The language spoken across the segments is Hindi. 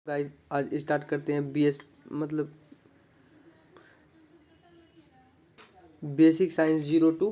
गाइस आज स्टार्ट करते हैं मतलब basic science zero to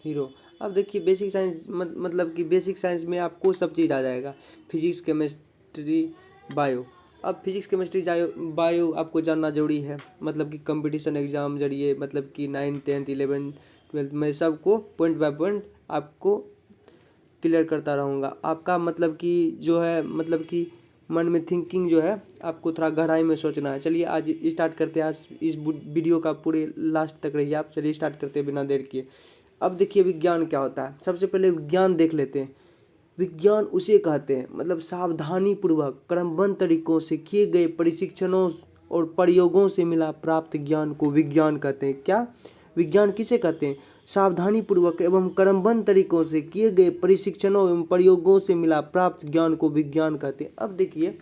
hero. अब देखिए बेसिक साइंस मतलब कि बेसिक साइंस में आपको सब चीज़ आ जाएगा, फिजिक्स केमिस्ट्री बायो। अब फिजिक्स केमिस्ट्री बायो आपको जानना जरूरी है, मतलब कि कंपटीशन एग्जाम जरिए मतलब कि 9th 10th 11th 12th में सबको पॉइंट बाय पॉइंट आपको क्लियर करता रहूँगा। आपका मतलब कि जो है मतलब कि मन में थिंकिंग जो है आपको थोड़ा गहराई में सोचना है। चलिए आज स्टार्ट करते हैं, आज इस वीडियो का पूरे लास्ट तक रहिए आप। चलिए स्टार्ट करते हैं बिना देर किए। अब देखिए विज्ञान क्या होता है, सबसे पहले विज्ञान देख लेते हैं। विज्ञान उसे कहते हैं मतलब सावधानी पूर्वक क्रमबद्ध तरीकों से किए गए परीक्षणों और प्रयोगों से मिला प्राप्त ज्ञान को विज्ञान कहते हैं। क्या विज्ञान किसे कहते हैं? सावधानी पूर्वक एवं क्रमबद्ध तरीकों से किए गए परीक्षणों एवं प्रयोगों से मिला प्राप्त ज्ञान को विज्ञान कहते हैं। अब देखिए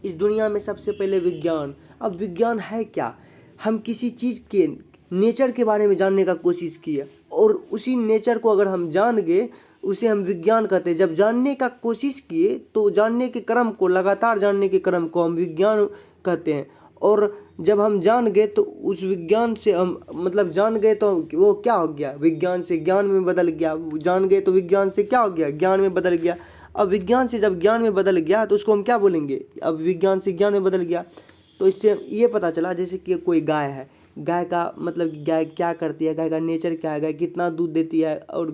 इस दुनिया में सबसे पहले विज्ञान। अब विज्ञान है क्या? हम किसी चीज़ के नेचर के बारे में जानने का कोशिश किए और उसी नेचर को अगर हम जान गए उसे हम विज्ञान कहते हैं। जब जानने का कोशिश किए तो जानने के क्रम को, लगातार जानने के क्रम को हम विज्ञान कहते हैं। और जब हम जान गए तो उस विज्ञान से हम मतलब जान गए तो वो क्या हो गया, विज्ञान से ज्ञान में बदल गया। जान गए तो विज्ञान से क्या हो गया, ज्ञान में बदल गया। अब विज्ञान से जब ज्ञान में बदल गया तो उसको हम क्या बोलेंगे? अब विज्ञान से ज्ञान में बदल गया तो इससे ये पता चला जैसे कि कोई गाय है, गाय का मतलब गाय क्या करती है, गाय का नेचर क्या है, गाय कितना दूध देती है और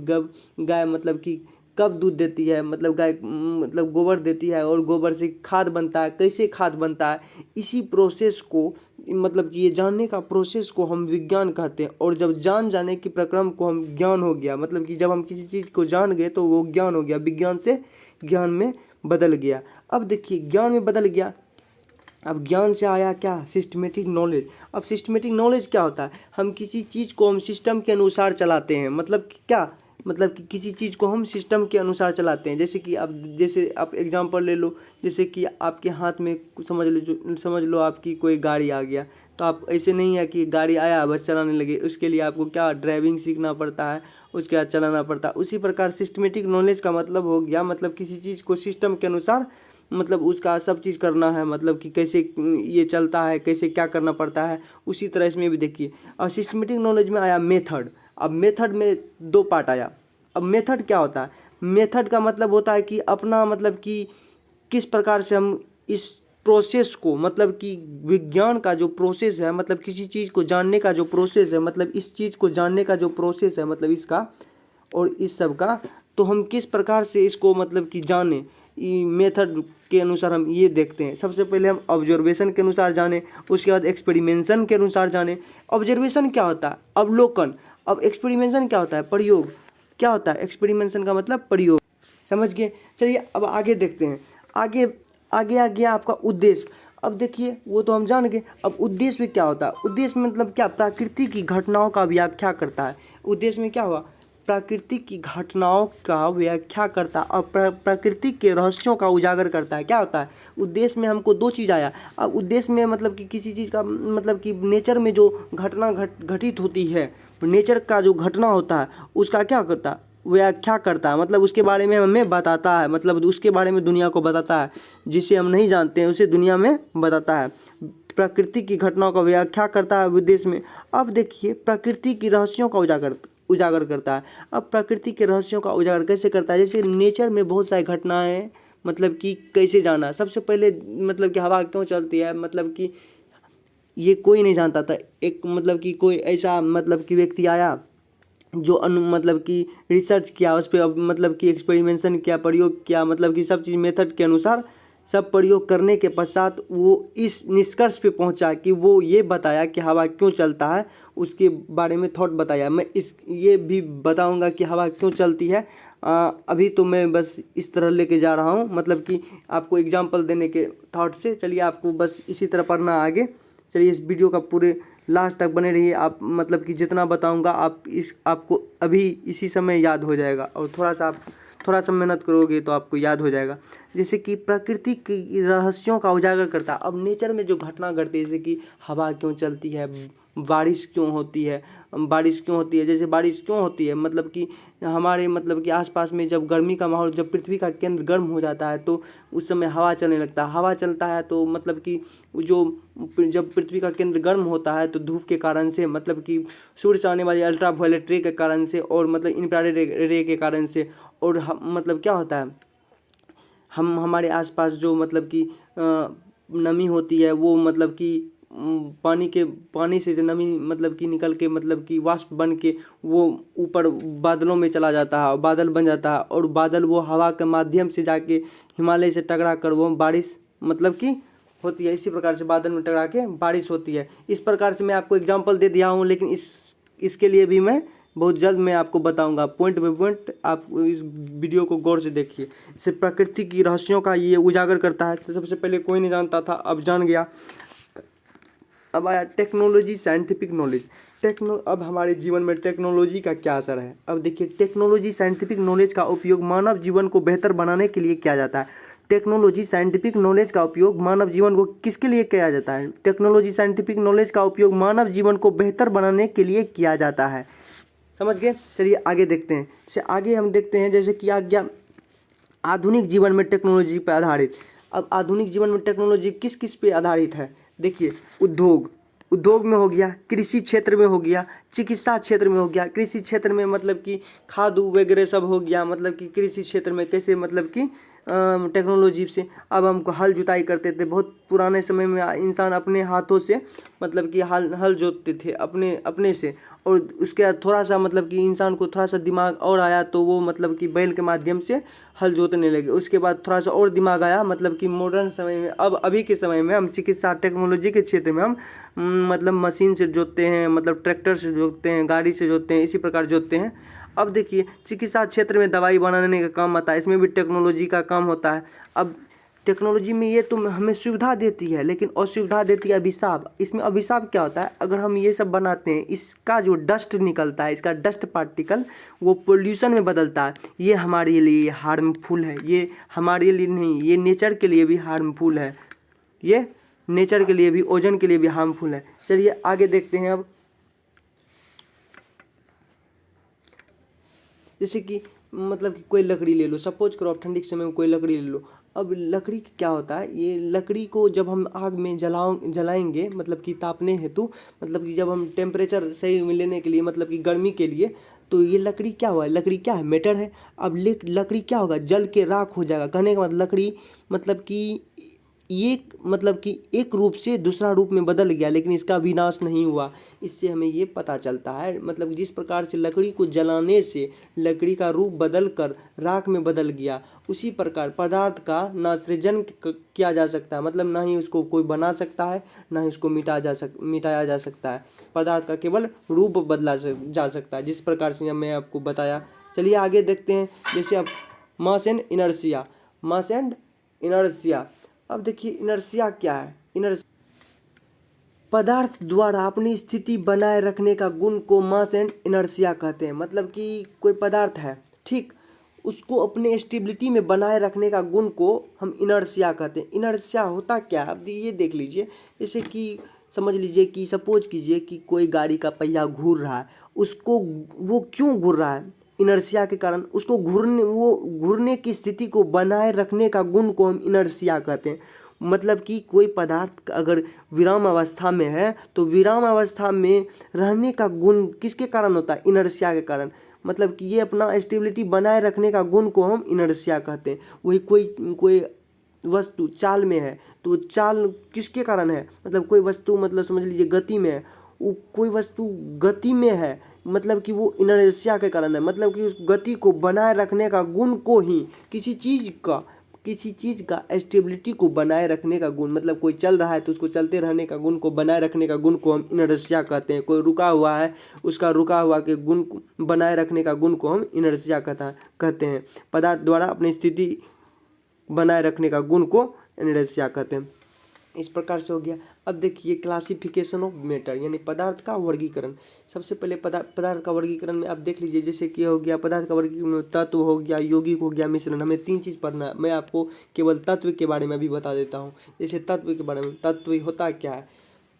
गाय मतलब कि कब दूध देती है, मतलब गाय मतलब गोबर देती है और गोबर से खाद बनता है, कैसे खाद बनता है, इसी प्रोसेस को मतलब कि ये जानने का प्रोसेस को हम विज्ञान कहते हैं। और जब जाने की प्रक्रम को हम ज्ञान हो गया, मतलब कि जब हम किसी चीज़ को जान गए तो वो ज्ञान हो गया, विज्ञान से ज्ञान में बदल गया। अब देखिए ज्ञान में बदल गया, अब ज्ञान से आया क्या? Systematic knowledge. अब सिस्टमेटिक नॉलेज क्या होता है? हम किसी चीज़ को हम सिस्टम के अनुसार चलाते हैं। मतलब क्या? मतलब कि किसी चीज़ को हम सिस्टम के अनुसार चलाते हैं। जैसे आप एग्जांपल ले लो, जैसे कि आपके हाथ में समझ लो आपकी कोई गाड़ी आ गया, तो आप ऐसे नहीं है कि गाड़ी आया बस चलाने लगे, उसके लिए आपको क्या ड्राइविंग सीखना पड़ता है, उसके बाद चलाना पड़ता है। उसी प्रकार सिस्टमेटिक नॉलेज का मतलब हो गया मतलब किसी चीज़ को सिस्टम के अनुसार मतलब उसका सब चीज़ करना है, मतलब कि कैसे ये चलता है, कैसे क्या करना पड़ता है। उसी तरह इसमें भी देखिए और सिस्टमेटिक नॉलेज में आया मेथड। अब मेथड में दो पार्ट आया। अब मेथड क्या होता है? मेथड का मतलब होता है कि अपना मतलब कि किस प्रकार से हम इस प्रोसेस को, मतलब कि विज्ञान का जो प्रोसेस है, मतलब किसी चीज़ को जानने का जो प्रोसेस है, मतलब इस चीज़ को जानने का जो प्रोसेस है, मतलब इसका और इस सब का, तो हम किस प्रकार से इसको मतलब कि जाने, मेथड के अनुसार हम ये देखते हैं। सबसे पहले हम ऑब्जर्वेशन के अनुसार जाने, उसके बाद एक्सपेरिमेंशन के अनुसार जाने। ऑब्जर्वेशन क्या होता है? अवलोकन। अब एक्सपेरिमेंशन क्या होता है? प्रयोग। क्या होता है? एक्सपेरिमेंशन का मतलब प्रयोग। समझ गए? चलिए अब आगे देखते हैं। आगे आगे आ गया आपका उद्देश्य। अब देखिए वो तो हम जान गए। अब उद्देश्य में क्या होता है? उद्देश्य में मतलब क्या? प्रकृति की घटनाओं का व्याख्या करता है। उद्देश्य में क्या हुआ? प्रकृति की घटनाओं का व्याख्या करता और प्रकृति के रहस्यों का उजागर करता है। क्या होता है? उद्देश्य में हमको दो चीज़ आया। अब उद्देश्य में मतलब कि किसी चीज़ का मतलब कि नेचर में जो घटना घटित होती है, नेचर का जो घटना होता है उसका क्या करता है? व्याख्या करता है, मतलब उसके बारे में हमें बताता है, मतलब उसके बारे में दुनिया को बताता है। जिसे हम नहीं जानते हैं उसे दुनिया में बताता है। प्रकृति की घटनाओं का व्याख्या करता है विदेश में। अब देखिए प्रकृति की रहस्यों का उजागर करता है। अब प्रकृति के रहस्यों का उजागर कैसे करता है? जैसे नेचर में बहुत सारी घटनाएं, मतलब कि कैसे जाना। सबसे पहले मतलब कि हवा क्यों चलती है, मतलब कि ये कोई नहीं जानता था। एक मतलब कि कोई ऐसा मतलब कि व्यक्ति आया जो मतलब कि रिसर्च किया, उस पर मतलब कि एक्सपेरिमेंशन किया, प्रयोग किया, मतलब कि सब चीज़ मेथड के अनुसार सब प्रयोग करने के पश्चात वो इस निष्कर्ष पे पहुंचा कि वो ये बताया कि हवा क्यों चलता है, उसके बारे में थॉट बताया। मैं ये भी बताऊंगा कि हवा क्यों चलती है। अभी तो मैं बस इस तरह लेके जा रहा हूँ, मतलब कि आपको एग्जांपल देने के थॉट से। चलिए आपको बस इसी तरह पढ़ना आगे। चलिए इस वीडियो का पूरे लास्ट तक बने रहिए आप, मतलब कि जितना बताऊंगा आपको अभी इसी समय याद हो जाएगा। और थोड़ा सा मेहनत करोगे तो आपको याद हो जाएगा। जैसे कि प्रकृति की रहस्यों का उजागर करता है। अब नेचर में जो घटना घटती है, जैसे कि हवा क्यों चलती है, बारिश क्यों होती है, जैसे बारिश क्यों होती है, मतलब कि हमारे मतलब कि आसपास में जब गर्मी का माहौल, जब पृथ्वी का केंद्र गर्म हो जाता है तो उस समय हवा चलने लगता है। हवा चलता है तो मतलब कि जो जब पृथ्वी का केंद्र गर्म होता है तो धूप के कारण से, मतलब कि सूर्य से आने वाली अल्ट्रावायलेट रे के कारण से, और मतलब इंफ्रारेड रे के कारण से, और मतलब क्या होता है, हम हमारे आसपास जो मतलब कि नमी होती है वो मतलब कि पानी से जो नमी मतलब कि निकल के मतलब कि वाष्प बन के वो ऊपर बादलों में चला जाता है, बादल बन जाता है, और बादल वो हवा के माध्यम से जाके हिमालय से टकरा कर वो बारिश मतलब कि होती है। इसी प्रकार से बादल में टकरा के बारिश होती है। इस प्रकार से मैं आपको एग्जांपल दे दिया हूँ, लेकिन इसके लिए भी मैं बहुत जल्द मैं आपको बताऊंगा, पॉइंट बाय पॉइंट। आप इस वीडियो को गौर से देखिए। इससे प्रकृति की रहस्यों का ये उजागर करता है। तो सबसे पहले कोई नहीं जानता था, अब जान गया। अब आया टेक्नोलॉजी, साइंटिफिक नॉलेज। अब हमारे जीवन में टेक्नोलॉजी का क्या असर है। अब देखिए, टेक्नोलॉजी साइंटिफिक नॉलेज का उपयोग मानव जीवन को बेहतर बनाने के लिए किया जाता है। टेक्नोलॉजी साइंटिफिक नॉलेज का उपयोग मानव जीवन को किसके लिए किया जाता है? टेक्नोलॉजी साइंटिफिक नॉलेज का उपयोग मानव जीवन को बेहतर बनाने के लिए किया जाता है। समझ गए? चलिए आगे देखते हैं। इससे आगे हम देखते हैं जैसे कि आ गया आधुनिक जीवन में टेक्नोलॉजी पर आधारित। अब आधुनिक जीवन में टेक्नोलॉजी किस किस पे आधारित है? देखिए, उद्योग में हो गया, कृषि क्षेत्र में हो गया, चिकित्सा क्षेत्र में हो गया। कृषि क्षेत्र में मतलब कि खाद वगैरह सब हो गया, मतलब कि कृषि क्षेत्र में कैसे मतलब कि टेक्नोलॉजी से अब हमको हल जुताई करते थे। बहुत पुराने समय में इंसान अपने हाथों से मतलब कि हल जोतते थे अपने से, और उसके बाद थोड़ा सा मतलब कि इंसान को थोड़ा सा दिमाग और आया तो वो मतलब कि बैल के माध्यम से हल जोतने लगे। उसके बाद थोड़ा सा और दिमाग आया, मतलब कि मॉडर्न समय में, अब अभी के समय में हम चिकित्सा टेक्नोलॉजी के क्षेत्र में हम मतलब मशीन से जोतते हैं, मतलब ट्रैक्टर से जोतते हैं, गाड़ी से जोतते हैं, इसी प्रकार जोतते हैं। अब देखिए, चिकित्सा क्षेत्र में दवाई बनाने का काम आता है, इसमें भी टेक्नोलॉजी का काम होता है। अब टेक्नोलॉजी में ये तो हमें सुविधा देती है, लेकिन असुविधा देती है अभिशाप। इसमें अभिशाप क्या होता है? अगर हम ये सब बनाते हैं, इसका जो डस्ट निकलता है, इसका डस्ट पार्टिकल वो पोल्यूशन में बदलता है। ये हमारे लिए हार्मफुल है। ये हमारे लिए नहीं, ये नेचर के लिए भी हार्मफुल है। ये नेचर के लिए भी, ओजोन के लिए भी हार्मफुल है। चलिए आगे देखते हैं। अब जैसे कि मतलब कि कोई लकड़ी ले लो, सपोज करो आप ठंडी के समय में कोई लकड़ी ले लो। अब लकड़ी क्या होता है, ये लकड़ी को जब हम आग में जलाएंगे, मतलब कि तापने हेतु, मतलब कि जब हम टेम्परेचर सही में लेने के लिए, मतलब कि गर्मी के लिए, तो ये लकड़ी क्या हुआ है? लकड़ी क्या है? मेटल है। अब लकड़ी क्या होगा? जल के राख हो जाएगा। कहने का मतलब लकड़ी मतलब कि ये मतलब कि एक रूप से दूसरा रूप में बदल गया, लेकिन इसका विनाश नहीं हुआ। इससे हमें ये पता चलता है, मतलब जिस प्रकार से लकड़ी को जलाने से लकड़ी का रूप बदल कर राख में बदल गया, उसी प्रकार पदार्थ का ना सृजन किया जा सकता है, मतलब ना ही उसको कोई बना सकता है, ना ही उसको मिटाया जा सकता है। पदार्थ का केवल रूप बदला जा सकता है, जिस प्रकार से मैं आपको बताया। चलिए आगे देखते हैं। जैसे अब मास एंड इनर्शिया। अब देखिए, इनर्शिया क्या है? पदार्थ द्वारा अपनी स्थिति बनाए रखने का गुण को मास एंड इनर्शिया कहते हैं। मतलब कि कोई पदार्थ है, ठीक, उसको अपने स्टेबिलिटी में बनाए रखने का गुण को हम इनर्शिया कहते हैं। इनर्शिया होता क्या है? अब ये देख लीजिए। जैसे कि समझ लीजिए कि सपोज कीजिए कि कोई गाड़ी का पहिया घूर रहा है, उसको वो क्यों घूर रहा है? इनर्शिया के कारण। उसको घूरने की स्थिति को बनाए रखने का गुण को हम इनर्शिया कहते हैं। मतलब कि कोई पदार्थ अगर विराम अवस्था में है, तो विराम अवस्था में रहने का गुण किसके कारण होता है? इनर्शिया के कारण। मतलब कि ये अपना स्टेबिलिटी बनाए रखने का गुण को हम इनर्शिया कहते हैं। वही कोई वस्तु चाल में है, तो चाल किसके कारण है? मतलब कोई वस्तु, मतलब समझ लीजिए गति में है, वो कोई वस्तु गति में है, मतलब कि वो इनर्शिया के कारण है। मतलब कि उस गति को बनाए रखने का गुण को ही किसी चीज़ का स्टेबिलिटी को बनाए रखने का गुण, मतलब कोई चल रहा है तो उसको चलते रहने का गुण को बनाए रखने का गुण को हम इनर्शिया कहते हैं। कोई रुका हुआ है, उसका रुका हुआ के गुण बनाए रखने का गुण को हम इनर्शिया कहते हैं। पदार्थ द्वारा अपनी स्थिति बनाए रखने का गुण को इनर्शिया कहते हैं। इस प्रकार से हो गया। अब देखिए क्लासिफिकेशन ऑफ मैटर यानी पदार्थ का वर्गीकरण। सबसे पहले पदार्थ का वर्गीकरण में आप देख लीजिए, जैसे कि हो गया पदार्थ का वर्गीकरण में तत्व हो गया, यौगिक हो गया, मिश्रण। हमें 3 चीज़ पढ़ना है। मैं आपको केवल तत्व के बारे में भी बता देता हूँ। जैसे तत्व के बारे में, तत्व होता क्या है?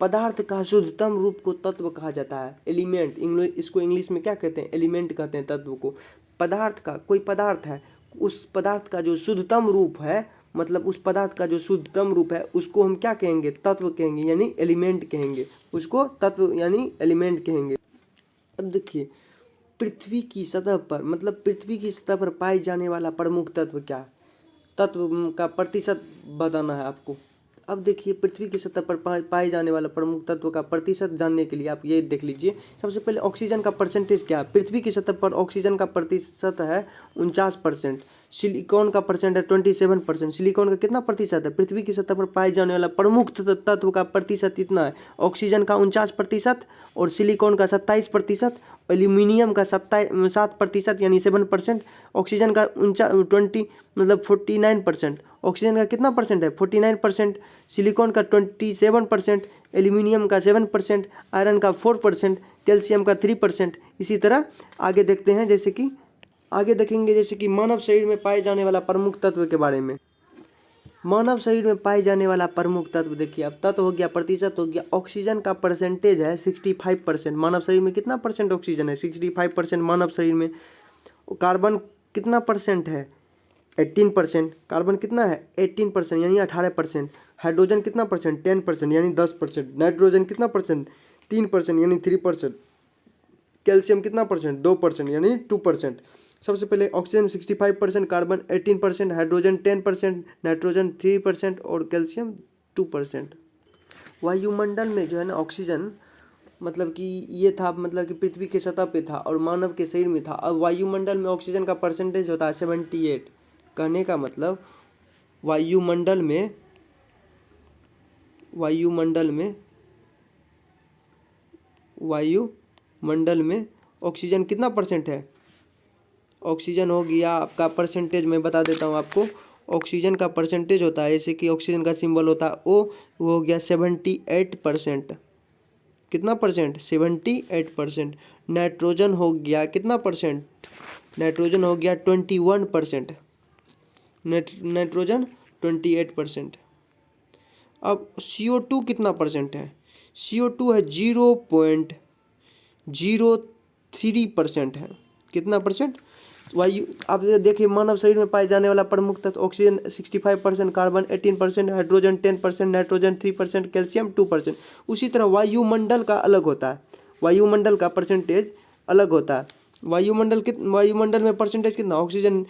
पदार्थ का शुद्धतम रूप को तत्व कहा जाता है, एलिमेंट। इसको इंग्लिश में क्या कहते हैं? एलिमेंट कहते हैं तत्व को। पदार्थ का, कोई पदार्थ है, उस पदार्थ का जो शुद्धतम रूप है, मतलब उस पदार्थ का जो शुद्धतम रूप है, उसको हम क्या कहेंगे? तत्व कहेंगे, यानी एलिमेंट कहेंगे। उसको तत्व यानी एलिमेंट कहेंगे। अब देखिए पृथ्वी की सतह पर, मतलब पृथ्वी की सतह पर पाए जाने वाला प्रमुख तत्व क्या है? तत्व का प्रतिशत बताना है आपको। अब देखिए पृथ्वी की सतह पर पाए जाने वाला प्रमुख तत्व का प्रतिशत जानने के लिए आप ये देख लीजिए। सबसे पहले ऑक्सीजन का परसेंटेज क्या है? पृथ्वी की सतह पर ऑक्सीजन का प्रतिशत है 49%। सिलिकॉन का परसेंट है 27%। सिलिकॉन का कितना प्रतिशत है? पृथ्वी की सतह पर पाए जाने वाला प्रमुख तत्व का प्रतिशत इतना है। ऑक्सीजन का 49% और सिलिकॉन का 27%, एल्यूमिनियम का 7% यानी 7%। ऑक्सीजन का 49%। ऑक्सीजन का कितना परसेंट है? 49%। सिलिकॉन का 27%, एल्यूमिनियम का 7%, आयरन का 4%, कैल्शियम का 3%। इसी तरह आगे देखते हैं, जैसे कि आगे देखेंगे जैसे कि मानव शरीर में पाए जाने वाला प्रमुख तत्व के बारे में। मानव शरीर में पाए जाने वाला प्रमुख तत्व देखिए, अब तत्व हो गया, प्रतिशत हो गया। ऑक्सीजन का परसेंटेज है 65%। मानव शरीर में कितना परसेंट ऑक्सीजन है? 65% मानव शरीर में। कार्बन कितना परसेंट है? 18%। कार्बन कितना है? 18% यानी 18%। हाइड्रोजन कितना परसेंट? 10% यानी 10%। नाइट्रोजन कितना परसेंट? 3% यानी 3%। कैल्शियम कितना परसेंट? 2% यानी 2%। सबसे पहले ऑक्सीजन 65%, कार्बन 18%, हाइड्रोजन 10%, नाइट्रोजन 3% और कैल्शियम 2%। वायुमंडल में जो है ना ऑक्सीजन, मतलब कि ये था, मतलब कि पृथ्वी के सतह पे था और मानव के शरीर में था। अब वायुमंडल में ऑक्सीजन का परसेंटेज होता है 78। कहने का मतलब वायुमंडल में ऑक्सीजन कितना परसेंट है? ऑक्सीजन हो गया आपका परसेंटेज, मैं बता देता हूँ आपको। ऑक्सीजन का परसेंटेज होता है, जैसे कि ऑक्सीजन का सिंबल होता है ओ, वो हो गया 78%। कितना परसेंट? 78%। नाइट्रोजन हो गया कितना परसेंट? नाइट्रोजन हो गया 21%। नाइट्रोजन 28%। अब CO2 कितना परसेंट है? CO2 है 0.03% है। कितना परसेंट? वायु, आप देखिए मानव शरीर में पाए जाने वाला प्रमुख तत्व oxygen 65%, carbon 18%, hydrogen 10%, nitrogen 3%, calcium 2%। उसी तरह वायुमंडल का अलग होता है, वायुमंडल का परसेंटेज अलग होता है। वायुमंडल में परसेंटेज कितना? ऑक्सीजन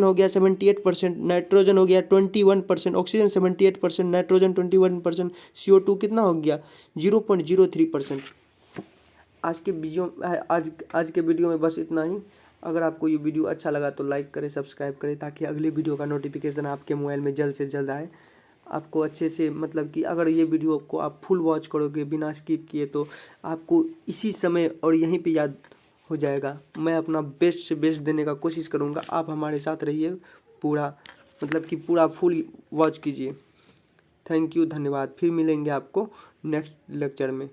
हो गया 78%, नाइट्रोजन हो गया 21%, ऑक्सीजन 78%, नाइट्रोजन 21%, CO2 कितना हो गया? 0.03%। आज के वीडियो में बस इतना ही। अगर आपको ये वीडियो अच्छा लगा तो लाइक करें, सब्सक्राइब करें, ताकि अगले वीडियो का नोटिफिकेशन आपके मोबाइल में जल्द से जल्द आए। आपको अच्छे से, मतलब कि अगर ये वीडियो को आप फुल वॉच करोगे बिना स्किप किए, तो आपको इसी समय और यहीं पे याद हो जाएगा। मैं अपना बेस्ट से बेस्ट देने का कोशिश करूँगा। आप हमारे साथ रहिए, पूरा मतलब कि पूरा फुल वॉच कीजिए। थैंक यू, धन्यवाद। फिर मिलेंगे आपको नेक्स्ट लेक्चर में।